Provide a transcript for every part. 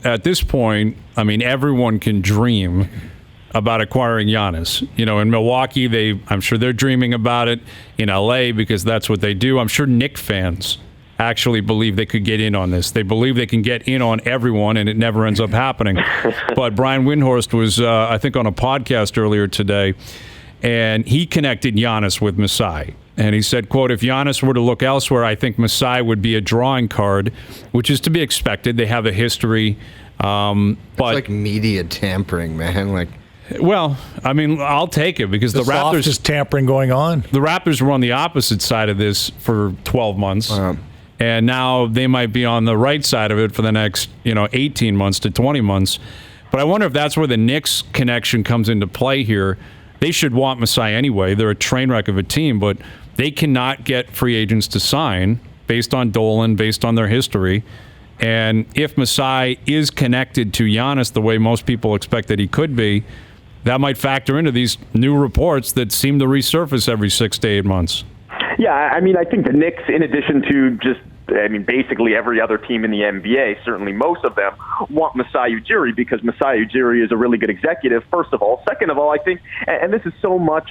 at this point, I mean, everyone can dream about acquiring Giannis. You know, in Milwaukee, I'm sure they're dreaming about it. In LA, because that's what they do. I'm sure Knicks fans actually believe they could get in on this. They believe they can get in on everyone, and it never ends up happening. But Brian Windhorst was, I think, on a podcast earlier today, and he connected Giannis with Masai. And he said, quote, if Giannis were to look elsewhere, I think Masai would be a drawing card, which is to be expected. They have a history. But it's like media tampering, man. Like, well, I mean, I'll take it because the Raptors is tampering going on. The Raptors were on the opposite side of this for 12 months. And now they might be on the right side of it for the next, 18 months to 20 months. But I wonder if that's where the Knicks connection comes into play here. They should want Masai anyway. They're a train wreck of a team, but they cannot get free agents to sign based on Dolan, based on their history. And if Masai is connected to Giannis the way most people expect that he could be, that might factor into these new reports that seem to resurface every 6 to 8 months. Yeah, I mean, I think the Knicks, in addition to basically every other team in the NBA, certainly most of them, want Masai Ujiri because Masai Ujiri is a really good executive, first of all. Second of all, I think, and this is so much,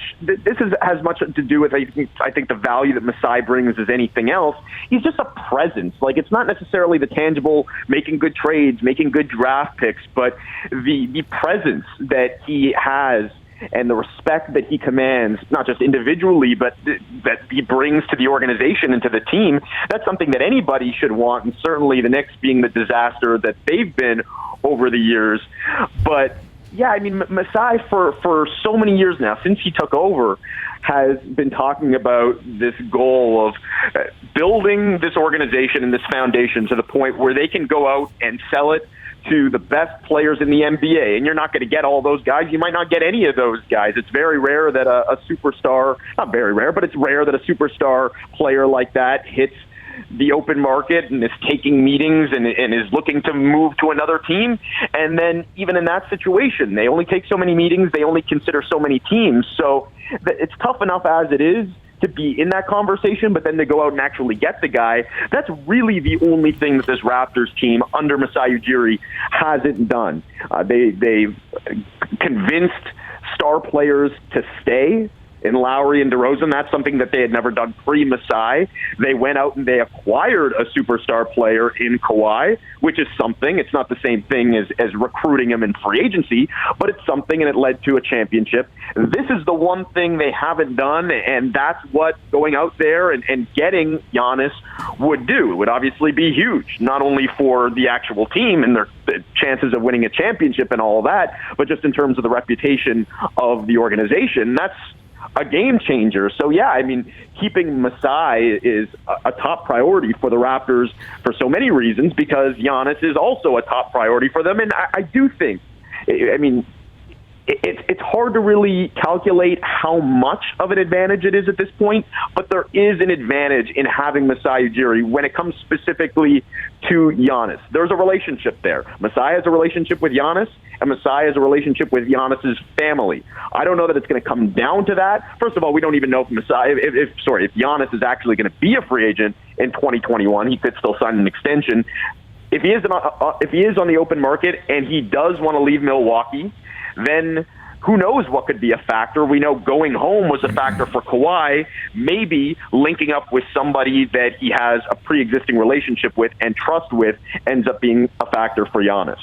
has much to do with, I think the value that Masai brings as anything else. He's just a presence. Like, it's not necessarily the tangible making good trades, making good draft picks, but the presence that he has and the respect that he commands, not just individually, but that he brings to the organization and to the team, that's something that anybody should want, and certainly the Knicks being the disaster that they've been over the years. But, yeah, I mean, Masai, for so many years now, since he took over, has been talking about this goal of building this organization and this foundation to the point where they can go out and sell it to the best players in the NBA. And you're not going to get all those guys. You might not get any of those guys. It's very rare that a superstar, not very rare, but it's rare that a superstar player like that hits the open market and is taking meetings and is looking to move to another team. And then even in that situation, they only take so many meetings. They only consider so many teams. So it's tough enough as it is to be in that conversation, but then to go out and actually get the guy, that's really the only thing that this Raptors team under Masai Ujiri hasn't done. They've convinced star players to stay in Lowry and DeRozan. That's something that they had never done pre-Masai. They went out and they acquired a superstar player in Kawhi, which is something. It's not the same thing as recruiting him in free agency, but it's something, and it led to a championship. This is the one thing they haven't done, and that's what going out there and getting Giannis would do. It would obviously be huge, not only for the actual team and their chances of winning a championship and all that, but just in terms of the reputation of the organization. That's a game changer. So, yeah, I mean, keeping Masai is a top priority for the Raptors for so many reasons, because Giannis is also a top priority for them. And I do think, I mean, it's hard to really calculate how much of an advantage it is at this point, but there is an advantage in having Masai Ujiri when it comes specifically to Giannis. There's a relationship there. Masai has a relationship with Giannis, and Masai has a relationship with Giannis's family. I don't know that it's going to come down to that. First of all, we don't even know if if Giannis is actually going to be a free agent in 2021. He could still sign an extension. If he is on the open market and he does want to leave Milwaukee, then who knows what could be a factor. We know going home was a factor for Kawhi. Maybe linking up with somebody that he has a pre-existing relationship with and trust with ends up being a factor for Giannis.